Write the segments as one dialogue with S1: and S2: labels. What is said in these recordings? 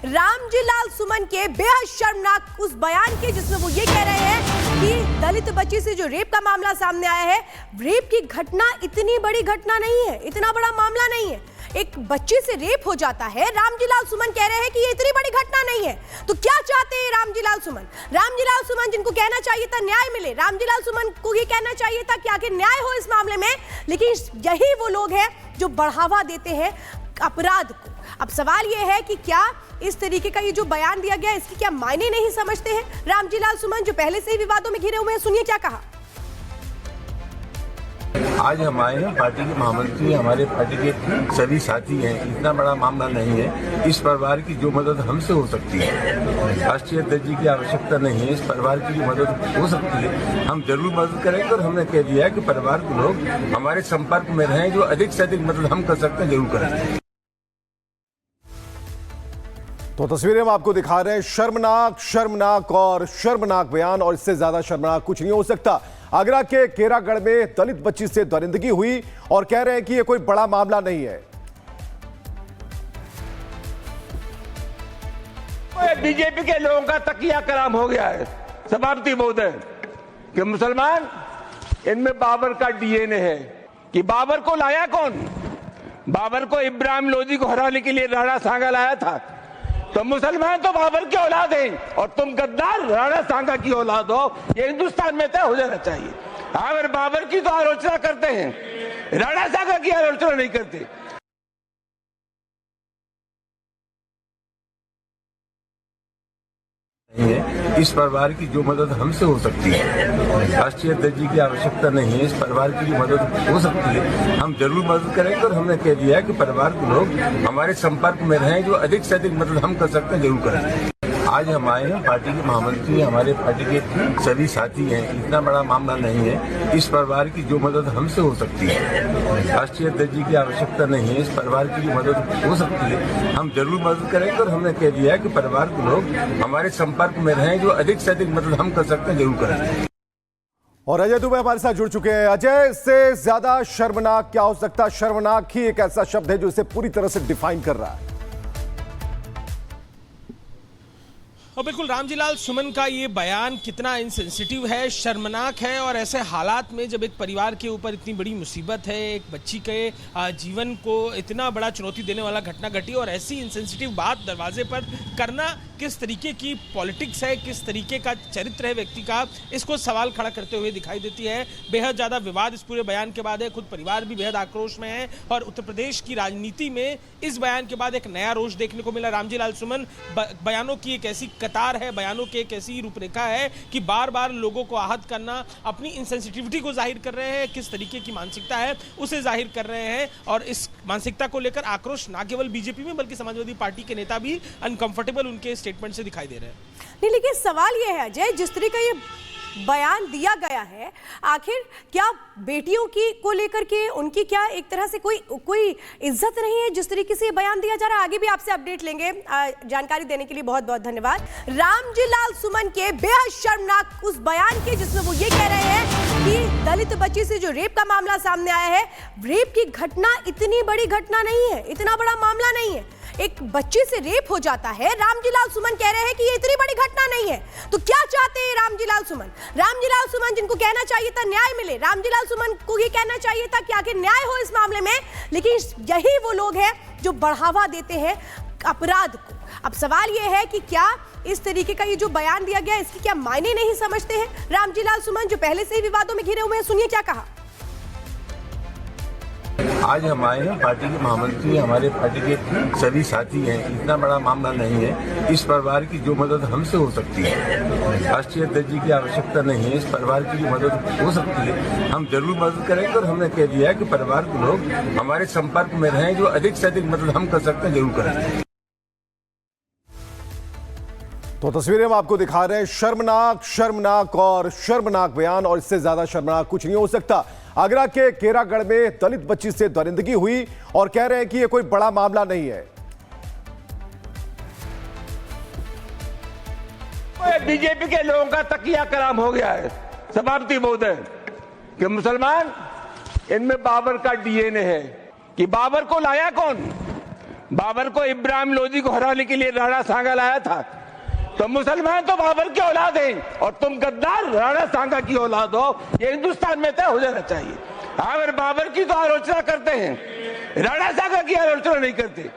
S1: रामजी लाल सुमन के बेहद शर्मनाक उस बयान के जिसमें वो ये कह रहे हैं कि दलित बच्ची से जो रेप का मामला सामने आया है, रेप की घटना इतनी बड़ी घटना नहीं है, इतना बड़ा मामला नहीं है। एक बच्ची से रेप हो जाता है, रामजी लाल सुमन कह रहे हैं कि ये इतनी बड़ी घटना नहीं है। तो क्या चाहते हैं रामजी लाल सुमन? रामजी लाल सुमन जिनको कहना चाहिए था न्याय मिले, रामजी लाल सुमन को ये कहना चाहिए था कि आखिर न्याय हो इस मामले में, लेकिन यही वो लोग हैं जो बढ़ावा देते हैं अपराध को। अब सवाल यह है कि क्या इस तरीके का ये जो बयान दिया गया इसकी क्या मायने नहीं समझते हैं रामजी लाल सुमन, जो पहले से ही विवादों में घिरे हुए हैं। सुनिए क्या कहा।
S2: आज हमारे पार्टी के महामंत्री, हमारे पार्टी के सभी साथी हैं। इतना बड़ा मामला नहीं है। इस परिवार की जो मदद हमसे हो सकती है, राष्ट्रीय अध्यक्ष जी की आवश्यकता नहीं है। इस परिवार की जो मदद हो सकती है हम जरूर मदद करेंगे। और हमने कह दिया है कि परिवार के लोग हमारे संपर्क में रहें, जो अधिक से अधिक मदद हम कर सकते हैं जरूर करेंगे।
S3: तो तस्वीरें हम आपको दिखा रहे हैं। शर्मनाक, शर्मनाक और शर्मनाक बयान, और इससे ज्यादा शर्मनाक कुछ नहीं हो सकता। आगरा के केरागढ़ में दलित बच्ची से दरिंदगी हुई और कह रहे हैं कि यह कोई बड़ा मामला नहीं है।
S4: बीजेपी के लोगों का तकिया कलाम हो गया है सभापति महोदय कि मुसलमान इनमें बाबर का डीएनए है। कि बाबर को लाया कौन? बाबर को इब्राहिम लोदी को हराने के लिए राणा सांगा लाया था। तो मुसलमान तो बाबर की औलाद हैं और तुम गद्दार राणा सांगा की औलाद हो। ये हिंदुस्तान में तय हो जाना चाहिए। अगर बाबर की तो आलोचना करते हैं, राणा सांगा की आलोचना नहीं करते।
S2: इस परिवार की जो मदद हमसे हो सकती है, राष्ट्रीय अध्यक्ष जी की आवश्यकता नहीं है। इस परिवार की जो मदद हो सकती है हम जरूर मदद करेंगे। और हमने कह दिया है कि परिवार के लोग हमारे संपर्क में रहें, जो अधिक से अधिक मदद हम कर सकते हैं जरूर करेंगे। आज हमारे पार्टी के महामंत्री, हमारे पार्टी के सभी साथी हैं। इतना बड़ा मामला नहीं है। इस परिवार की जो मदद हमसे हो सकती है, राष्ट्रीय अध्यक्ष जी की आवश्यकता नहीं है। इस परिवार की जो मदद हो सकती है हम जरूर मदद करेंगे। और हमने कह दिया है कि परिवार के लोग हमारे संपर्क में रहें, जो अधिक से अधिक मदद हम कर सकते हैं जरूर करेंगे।
S3: और अजय दुबे हमारे साथ जुड़ चुके हैं। अजय, से ज्यादा शर्मनाक क्या हो सकता है? शर्मनाक ही एक ऐसा शब्द है जो इसे पूरी तरह से डिफाइन कर रहा है।
S5: और बिल्कुल रामजी लाल सुमन का ये बयान कितना इनसेंसिटिव है, शर्मनाक है। और ऐसे हालात में जब एक परिवार के ऊपर इतनी बड़ी मुसीबत है, एक बच्ची के जीवन को इतना बड़ा चुनौती देने वाला घटना घटी और ऐसी इनसेंसिटिव बात दरवाजे पर करना किस तरीके की पॉलिटिक्स है, किस तरीके का चरित्र है व्यक्ति का, इसको सवाल खड़ा करते हुए दिखाई देती है। बेहद ज़्यादा विवाद इस पूरे बयान के बाद है। खुद परिवार भी बेहद आक्रोश में है और उत्तर प्रदेश की राजनीति में इस बयान के बाद एक नया रोष देखने को मिला। रामजी लाल सुमन बयानों की एक ऐसी कतार है, बयानों की एक ऐसी रूपरेखा है कि बार बार लोगों को आहत करना, अपनी इनसेंसिटिविटी को जाहिर कर रहे हैं, किस तरीके की मानसिकता है उसे जाहिर कर रहे हैं। और इस मानसिकता को लेकर आक्रोश ना केवल बीजेपी में बल्कि समाजवादी पार्टी के नेता भी अनकंफर्टेबल उनके स्टेटमेंट से दिखाई दे रहे हैं।
S1: नहीं, लेकिन सवाल यह है अजय, जिस तरह का ये बयान दिया गया है, आखिर क्या बेटियों की को लेकर के उनकी क्या एक तरह से कोई इज्जत नहीं है जिस तरीके से बयान दिया जा रहा है? आगे भी आपसे अपडेट लेंगे। जानकारी देने के लिए बहुत बहुत धन्यवाद। रामजी लाल सुमन के बेहद शर्मनाक उस बयान के जिसमें वो ये कह रहे हैं कि दलित बच्ची से जो रेप का मामला सामने आया है, रेप की घटना इतनी बड़ी घटना नहीं है, इतना बड़ा मामला नहीं है। एक बच्ची से रेप हो जाता है, रामजी लाल सुमन कह रहे हैं कि ये इतनी बड़ी घटना नहीं है। तो क्या चाहते हैं रामजी लाल सुमन? रामजी लाल सुमन जिनको कहना चाहिए था न्याय मिले, रामजी लाल सुमन को ये कहना चाहिए था कि आखिर न्याय हो इस मामले में, लेकिन यही वो लोग हैं जो बढ़ावा देते हैं अपराध को। अब सवाल यह है कि क्या इस तरीके का ये जो बयान दिया गया इसकी क्या मायने नहीं समझते हैं रामजी लाल सुमन, जो पहले से ही विवादों में घिरे हुए हैं। सुनिए क्या कहा।
S2: आज हमारे पार्टी के महामंत्री, हमारे पार्टी के सभी साथी हैं। इतना बड़ा मामला नहीं है। इस परिवार की जो मदद हमसे हो सकती है, राष्ट्रीय अध्यक्ष जी की आवश्यकता नहीं है। इस परिवार की जो मदद हो सकती है हम जरूर मदद करेंगे। और हमने कह दिया है कि परिवार के लोग हमारे संपर्क में रहें, जो अधिक से अधिक मदद हम कर सकते हैं जरूर करेंगे।
S3: तो तस्वीरें हम आपको दिखा रहे हैं। शर्मनाक, शर्मनाक और शर्मनाक बयान, और इससे ज्यादा शर्मनाक कुछ नहीं हो सकता। आगरा के केरागढ़ में दलित बच्ची से दरिंदगी हुई और कह रहे हैं कि यह कोई बड़ा मामला नहीं है।
S4: बीजेपी के लोगों का तकिया कलाम हो गया है सभापति महोदय कि मुसलमान इनमें बाबर का डीएनए है। कि बाबर को लाया कौन? बाबर को इब्राहिम लोदी को हराने के लिए राणा सांगा लाया था, तो मुसलमान तो बाबर की औलाद हैं और तुम गद्दार राणा सांगा की औलाद हो, ये हिंदुस्तान में तय हो जाना चाहिए। अगर बाबर की तो आलोचना करते हैं, राणा सांगा की आलोचना नहीं करते।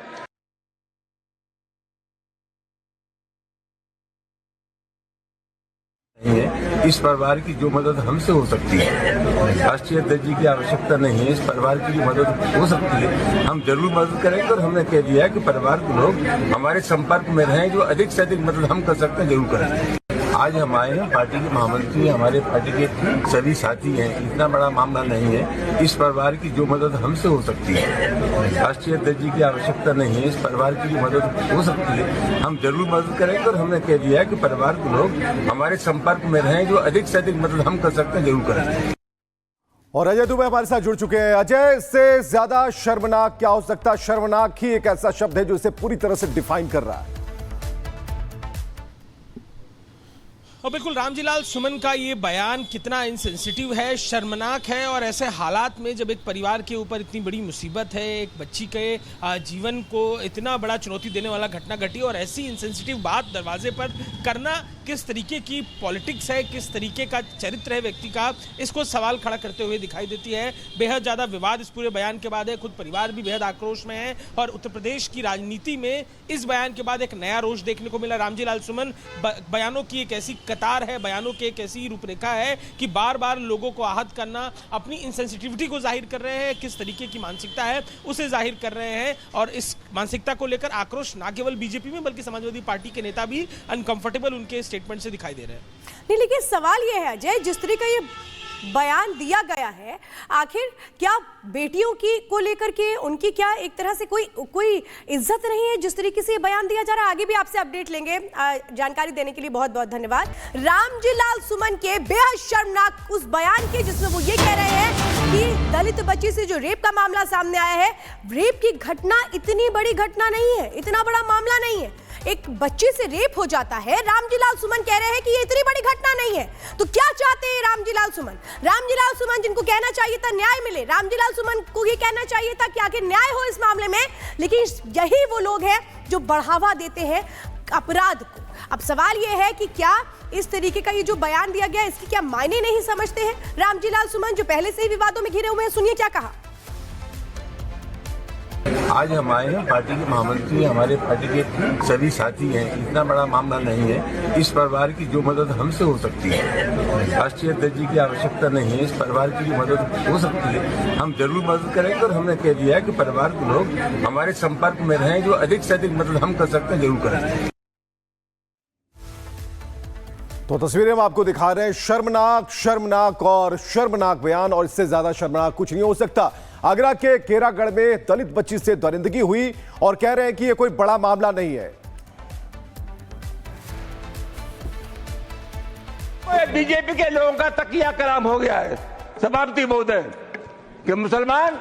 S2: इस परिवार की जो मदद हमसे हो सकती है, राष्ट्रीय दर्जे की आवश्यकता नहीं है, इस परिवार की जो मदद हो सकती है हम जरूर मदद करेंगे। और हमने कह दिया है कि परिवार के लोग हमारे संपर्क में रहें, जो अधिक से अधिक मदद हम कर सकते हैं जरूर करेंगे। आज हम आए हैं, पार्टी के महामंत्री हमारे पार्टी के सभी साथी हैं, इतना बड़ा मामला नहीं है। इस परिवार की जो मदद हमसे हो सकती है, राष्ट्रीय दर्जे की आवश्यकता नहीं है, इस परिवार की जो मदद हो सकती है हम जरूर मदद करेंगे। और हमने कह दिया है कि परिवार के लोग हमारे संपर्क में रहें, जो अधिक से अधिक मदद हम कर सकते हैं जरूर करेंगे।
S3: और अजय दुबे हमारे साथ जुड़ चुके हैं। अजय, से ज्यादा शर्मनाक क्या हो सकता है? शर्मनाक ही एक ऐसा शब्द है जो इसे पूरी तरह से डिफाइन कर रहा है।
S5: और बिल्कुल रामजीलाल सुमन का ये बयान कितना इनसेंसिटिव है, शर्मनाक है। और ऐसे हालात में जब एक परिवार के ऊपर इतनी बड़ी मुसीबत है, एक बच्ची के जीवन को इतना बड़ा चुनौती देने वाला घटना घटी और ऐसी इनसेंसिटिव बात दरवाजे पर करना किस तरीके की पॉलिटिक्स है, किस तरीके का चरित्र है व्यक्ति का, इसको सवाल खड़ा करते हुए दिखाई देती है। बेहद ज़्यादा विवाद इस पूरे बयान के बाद है, खुद परिवार भी बेहद आक्रोश में है और उत्तर प्रदेश की राजनीति में इस बयान के बाद एक नया रोष देखने को मिला। रामजीलाल सुमन बयानों की एक ऐसी कतार है, बयानों की एक ऐसी रूपरेखा है कि बार बार लोगों को आहत करना, अपनी इनसेंसिटिविटी को जाहिर कर रहे हैं, किस तरीके की मानसिकता है उसे जाहिर कर रहे हैं। और इस मानसिकता को लेकर आक्रोश ना केवल बीजेपी में बल्कि समाजवादी पार्टी के नेता भी अनकंफर्टेबल उनके स्टेटमेंट से दिखाई दे रहे हैं।
S1: नहीं, लेकिन सवाल यह है अजय, जिस तरह का ये बयान दिया गया है, आखिर क्या बेटियों की को लेकर के उनकी क्या एक तरह से कोई इज्जत नहीं है जिस तरीके से ये बयान दिया जा रहा है? आगे भी आपसे अपडेट लेंगे। जानकारी देने के लिए बहुत बहुत धन्यवाद। रामजीलाल सुमन के बेहद शर्मनाक उस बयान के जिसमें वो ये कह रहे हैं कि दलित बच्ची से जो रेप का मामला सामने आया है, रेप की घटना इतनी बड़ी घटना नहीं है, इतना बड़ा मामला नहीं है। एक बच्ची से रेप हो जाता है, रामजीलाल सुमन कह रहे हैं कि ये इतनी बड़ी घटना नहीं है। तो क्या चाहते हैं रामजीलाल सुमन? रामजीलाल सुमन जिनको कहना चाहिए था न्याय मिले, रामजीलाल सुमन को ये कहना चाहिए था कि आखिर न्याय हो इस मामले में, लेकिन यही वो लोग हैं जो बढ़ावा देते हैं अपराध को। अब सवाल ये है कि क्या इस तरीके का ये जो बयान दिया गया इसकी क्या मायने नहीं समझते हैं रामजीलाल सुमन, जो पहले से ही विवादों में घिरे हुए हैं? सुनिए क्या कहा।
S2: आज हम आए हैं, पार्टी के महामंत्री हमारे पार्टी के सभी साथी हैं, इतना बड़ा मामला नहीं है। इस परिवार की जो मदद हमसे हो सकती है, राष्ट्रीय दर्जे की आवश्यकता नहीं है, इस परिवार की जो मदद हो सकती है हम जरूर मदद करेंगे। और हमने कह दिया है कि परिवार के लोग हमारे संपर्क में रहें, जो अधिक से अधिक मदद हम कर सकते हैं जरूर करेंगे।
S3: तो तस्वीरें हम आपको दिखा रहे हैं। शर्मनाक, शर्मनाक और शर्मनाक बयान, और इससे ज्यादा शर्मनाक कुछ नहीं हो सकता। आगरा के केरागढ़ में दलित बच्ची से दरिंदगी हुई और कह रहे हैं कि यह कोई बड़ा मामला नहीं है।
S4: बीजेपी के लोगों का तकिया कलाम हो गया है सभापति महोदय कि मुसलमान,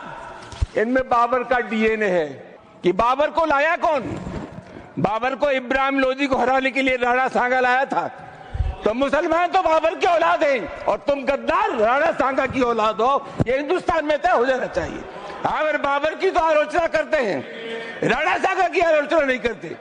S4: इनमें बाबर का डीएनए है। कि बाबर को लाया कौन? बाबर को इब्राहिम लोदी को हराने के लिए राणा सांगा लाया था, तो मुसलमान तो बाबर की औलाद हैं और तुम गद्दार राणा सांगा की औलाद हो, ये हिंदुस्तान में तय हो जाना चाहिए। अगर बाबर की तो आलोचना करते हैं, राणा सांगा की आलोचना नहीं करते।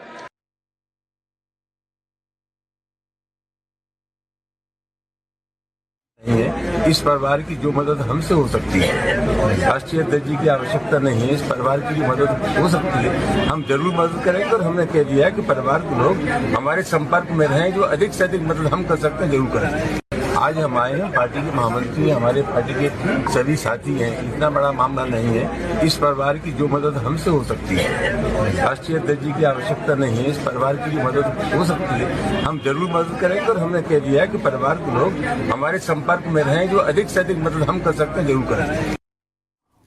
S2: इस परिवार की जो मदद हमसे हो सकती है, राष्ट्रीय दर्जे की आवश्यकता नहीं है, इस परिवार की जो मदद हो सकती है हम जरूर मदद करेंगे। और हमने कह दिया है कि परिवार के लोग हमारे संपर्क में रहें, जो अधिक से अधिक मदद हम कर सकते हैं जरूर करेंगे। आज हम आए हैं, पार्टी के महामंत्री हमारे पार्टी के सभी साथी हैं, इतना बड़ा मामला नहीं है। इस परिवार की जो मदद हमसे हो सकती है, राष्ट्रीय दर्जे की आवश्यकता नहीं है, इस परिवार की जो मदद हो सकती है हम जरूर मदद करेंगे। और हमने कह दिया है कि परिवार के लोग हमारे संपर्क में रहें, जो अधिक से अधिक मदद हम कर सकते हैं जरूर करेंगे।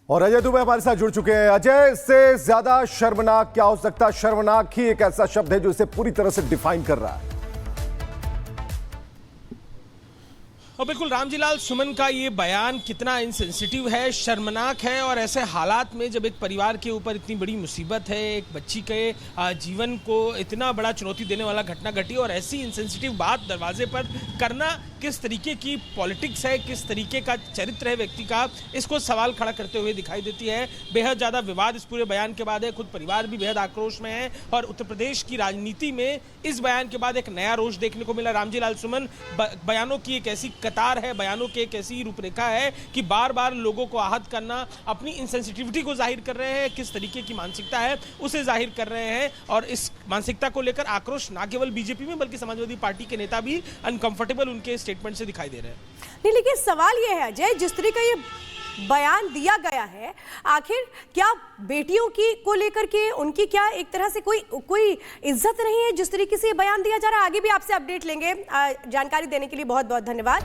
S3: और अजय दुबे हमारे साथ जुड़ चुके हैं। अजय, से ज्यादा शर्मनाक क्या हो सकता है? शर्मनाक ही एक ऐसा शब्द है जो इसे पूरी तरह से डिफाइन कर रहा है।
S5: और बिल्कुल रामजीलाल सुमन का ये बयान कितना इनसेंसिटिव है, शर्मनाक है। और ऐसे हालात में जब एक परिवार के ऊपर इतनी बड़ी मुसीबत है, एक बच्ची के जीवन को इतना बड़ा चुनौती देने वाला घटना घटी और ऐसी इनसेंसिटिव बात दरवाजे पर करना किस तरीके की पॉलिटिक्स है, किस तरीके का चरित्र है व्यक्ति का, इसको सवाल खड़ा करते हुए दिखाई देती है। बेहद ज़्यादा विवाद इस पूरे बयान के बाद है, खुद परिवार भी बेहद आक्रोश में है और उत्तर प्रदेश की राजनीति में इस बयान के बाद एक नया रोष देखने को मिला। रामजीलाल सुमन बयानों की एक ऐसी कतार है, बयानों की एक ऐसी रूपरेखा है कि बार बार लोगों को आहत करना, अपनी इनसेंसिटिविटी को जाहिर कर रहे हैं, किस तरीके की मानसिकता है उसे जाहिर कर रहे हैं। और इस मानसिकता को लेकर आक्रोश ना केवल बीजेपी में बल्कि समाजवादी पार्टी के नेता भी अनकंफर्टेबल उनके स्टेटमेंट से दिखाई दे रहे हैं।
S1: नहीं, लेकिन सवाल यह है अजय, जिस तरह का ये बयान दिया गया है, आखिर क्या बेटियों की को लेकर के उनकी क्या एक तरह से कोई इज्जत नहीं है जिस तरीके से ये बयान दिया जा रहा है? आगे भी आपसे अपडेट लेंगे। जानकारी देने के लिए बहुत बहुत धन्यवाद।